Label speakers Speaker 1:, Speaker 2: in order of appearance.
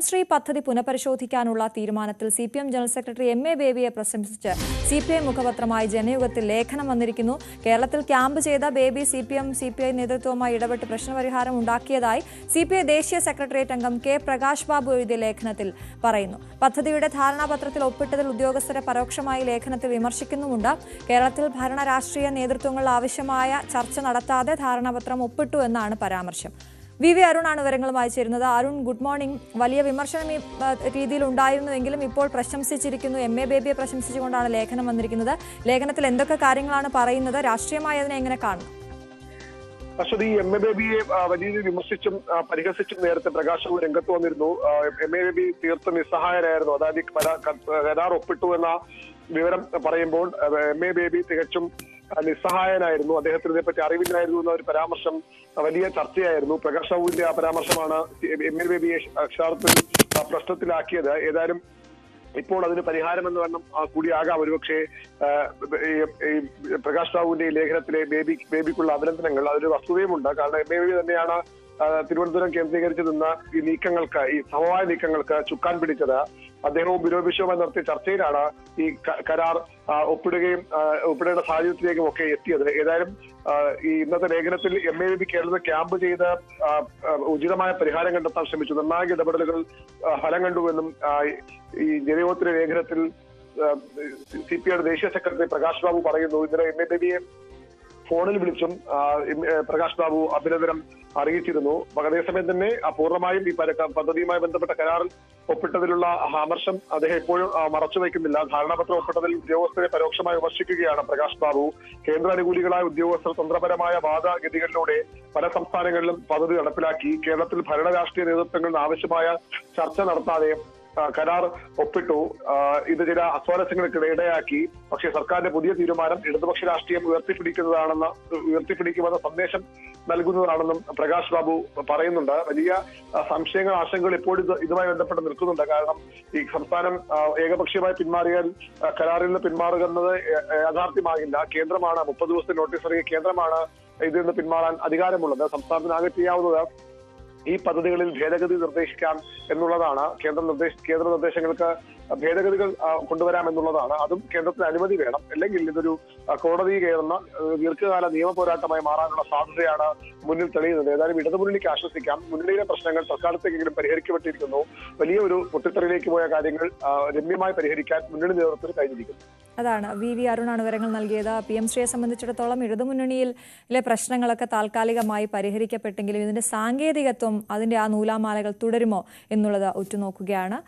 Speaker 1: ശ്രീ പദ്ധതി പുനഃപരിശോധിക്കാനുള്ള തീരുമാനത്തിൽ CPM general secretary MA ബേബിയെ പ്രശംസിച്ച് CPI മുഖപത്രമായി ജനയുഗത്തിൽ ലേഖനം വന്നിരിക്കുന്നു. കേരളത്തിൽ ക്യാമ്പ് ചെയ്ത ബേബി CPI നേതൃത്വവുമായി ഇടപെട്ട് പ്രശ്നപരിഹാരം ഉണ്ടാക്കിയതായി CPI ദേശീയ സെക്രട്ടേറിയറ്റ് അംഗം K പ്രകാശ് ബാബു എഴുതിയ ലേഖനത്തിൽ പറയുന്നു. പദ്ധതിയുടെ ധാരണാപത്രത്തിൽ ഒപ്പിട്ടതിൽ ഉദ്യോഗസ്ഥരെ പരോക്ഷമായി ലേഖനത്തിൽ വിമർശിക്കുന്നുമുണ്ട്. കേരളത്തിൽ ഭരണ രാഷ്ട്രീയ നേതൃത്വങ്ങൾ ആവശ്യമായ ചർച്ച നടത്താതെ ധാരണാപത്രം ഒപ്പിട്ടു എന്നാണ് പരാമർശം. VV അരുണാണ് വിവരങ്ങളുമായി ചേരുന്നത്. Arun, good morning. വലിയ വിമർശനം ഈ രീതിയിൽ ഉണ്ടായിരുന്നുവെങ്കിലും ഇപ്പോൾ പ്രശംസിച്ചിരിക്കുന്നു. MA ബേബിയെ പ്രശംസിച്ചുകൊണ്ടാണ് ലേഖനം വന്നിരിക്കുന്നത്. ലേഖനത്തിൽ എന്തൊക്കെ കാര്യങ്ങളാണ് പറയുന്നത്? രാഷ്ട്രീയമായി അതിനെ എങ്ങനെ കാണുന്നു?
Speaker 2: അശ്വതി, MA ബേബിയെ വലിയ രീതിയിൽ വിമർശിച്ചും പരിഹസിച്ചും നേരത്തെ പ്രകാശ് രംഗത്ത് വന്നിരുന്നു. MA ബേബി തീർത്തും നിസ്സഹായരായിരുന്നു. അതായത് കരാർ ഒപ്പിട്ടു എന്ന വിവരം പറയുമ്പോൾ MA ബേബി തികച്ചും നിസ്സഹായനായിരുന്നു. അദ്ദേഹത്തിന് ഇതേപ്പറ്റി അറിവില്ലായിരുന്നു എന്ന ഒരു പരാമർശം വലിയ ചർച്ചയായിരുന്നു. പ്രകാശ് ബാബുവിന്റെ ആ പരാമർശമാണ് MA ബേബിയെ അക്ഷരാർത്ഥത്തിൽ പ്രശ്നത്തിലാക്കിയത്. ഏതായാലും ഇപ്പോൾ അതിന് പരിഹാരം എന്ന് വേണം കൂടിയാകാം ഒരുപക്ഷെ പ്രകാശ് ബാബുവിന്റെ ഈ ലേഖനത്തിലെ ബേബിക്കുള്ള അഭിനന്ദനങ്ങൾ. അതൊരു വസ്തുതയുമുണ്ട്. കാരണം MA ബേബി തന്നെയാണ് തിരുവനന്തപുരം കേന്ദ്രീകരിച്ച് നിന്ന ഈ നീക്കങ്ങൾക്ക്, ഈ സമവായ നീക്കങ്ങൾക്ക് ചുക്കാൻ പിടിച്ചത്. അദ്ദേഹവും ബിനോയ് വിശ്വവുമായി നടത്തിയ ചർച്ചയിലാണ് ഈ കരാർ ഒപ്പിടേണ്ട സാഹചര്യത്തിലേക്കും ഒക്കെ എത്തിയത്. ഏതായാലും ഈ ഇന്നത്തെ ലേഖനത്തിൽ MA ബേബി കേരളത്തിൽ ക്യാമ്പ് ചെയ്ത് ഉചിതമായ പരിഹാരം കണ്ടെത്താൻ ശ്രമിച്ചു. നിർണായക ഇടപെടലുകൾ ഫലം കണ്ടുവെന്നും ഈ ജനയോത്തിലെ ലേഖനത്തിൽ CPIയുടെ ദേശീയ സെക്രട്ടറി പ്രകാശ് ബാബു പറയുന്നു. ഇന്നലെ MA ബേബിയെ ഫോണിൽ വിളിച്ചും പ്രകാശ് ബാബു അഭിനന്ദനം അറിയിച്ചിരുന്നു. അതേസമയം തന്നെ പൂർണ്ണമായും ഈ പദ്ധതിയുമായി ബന്ധപ്പെട്ട കരാറിൽ ഒപ്പിട്ടതിലുള്ള അമർഷം അദ്ദേഹം ഇപ്പോഴും മറച്ചുവെക്കുന്നില്ല. ധാരണാപത്രം ഒപ്പിട്ടതിൽ ഉദ്യോഗസ്ഥരെ പരോക്ഷമായി വിമർശിക്കുകയാണ് പ്രകാശ് ബാബു. കേന്ദ്ര അനുകൂലികളായ ഉദ്യോഗസ്ഥർ തന്ത്രപരമായ വാദഗതികളിലൂടെ പല സംസ്ഥാനങ്ങളിലും പദ്ധതി നടപ്പിലാക്കി. കേരളത്തിൽ ഭരണ രാഷ്ട്രീയ നേതൃത്വങ്ങളിൽ ആവശ്യമായ ചർച്ച നടത്താതെ കരാർ ഒപ്പിട്ടു. ഇത് ചില അസ്വാരസ്യങ്ങൾക്ക് ഇടയാക്കി. പക്ഷേ സർക്കാരിന്റെ പുതിയ തീരുമാനം ഇടതുപക്ഷ രാഷ്ട്രീയം ഉയർത്തിപ്പിടിക്കുമെന്ന സന്ദേശം നൽകുന്നതാണെന്നും പ്രകാശ് ബാബു പറയുന്നുണ്ട്. വലിയ സംശയങ്ങൾ, ആശങ്കകൾ ഇപ്പോഴും ഇതുമായി ബന്ധപ്പെട്ട് നിൽക്കുന്നുണ്ട്. കാരണം ഈ സംസ്ഥാനം ഏകപക്ഷീയമായി പിന്മാറിയാൽ കരാറിൽ നിന്ന് പിന്മാറുക എന്നത് യാഥാർത്ഥ്യമാകില്ല. കേന്ദ്രമാണ് 30 ദിവസത്തെ നോട്ടീസ് ഇറങ്ങിയ കേന്ദ്രമാണ് ഇതിൽ നിന്ന് പിന്മാറാൻ അധികാരമുള്ളത്. സംസ്ഥാനത്തിനാകെ ചെയ്യാവുന്നത് ഈ പദ്ധതികളിൽ ഭേദഗതി നിർദ്ദേശിക്കാം എന്നുള്ളതാണ്. കേന്ദ്ര നിർദ്ദേശങ്ങൾക്ക് ഭേദഗതികൾ കൊണ്ടുവരാം എന്നുള്ളതാണ്. അതും കേന്ദ്രത്തിന് അനുമതി വേണം. അല്ലെങ്കിൽ ഇതൊരു കോടതി കയറുന്ന ദീർഘകാല നിയമ പോരാട്ടമായി മാറാനുള്ള സാധ്യതയാണ് മുന്നിൽ തെളിയുന്നത്. ഏതായാലും ഇടതുമുന്നണിക്ക് ആശ്വസിക്കാം. മുന്നണിയിലെ പ്രശ്നങ്ങൾ തൽക്കാലത്തേക്കെങ്കിലും പരിഹരിക്കപ്പെട്ടിരിക്കുന്നു. വലിയ ഒരു പൊട്ടിത്തെറിയിലേക്ക് പോയ കാര്യങ്ങൾ രമ്യമായി പരിഹരിക്കാൻ മുന്നണി നേതൃത്വത്തിന് കഴിഞ്ഞിരിക്കുന്നു.
Speaker 1: അതാണ് VV അരുണാണ് വിവരങ്ങൾ നൽകിയത്. PM ശ്രീയെ സംബന്ധിച്ചിടത്തോളം ഇടതുമുന്നണിയിലെ പ്രശ്നങ്ങളൊക്കെ താൽക്കാലികമായി പരിഹരിക്കപ്പെട്ടെങ്കിലും ഇതിന്റെ സാങ്കേതികത്വം, അതിന്റെ ആ നൂലാമാലകൾ തുടരുമോ എന്നുള്ളത് ഉറ്റുനോക്കുകയാണ്.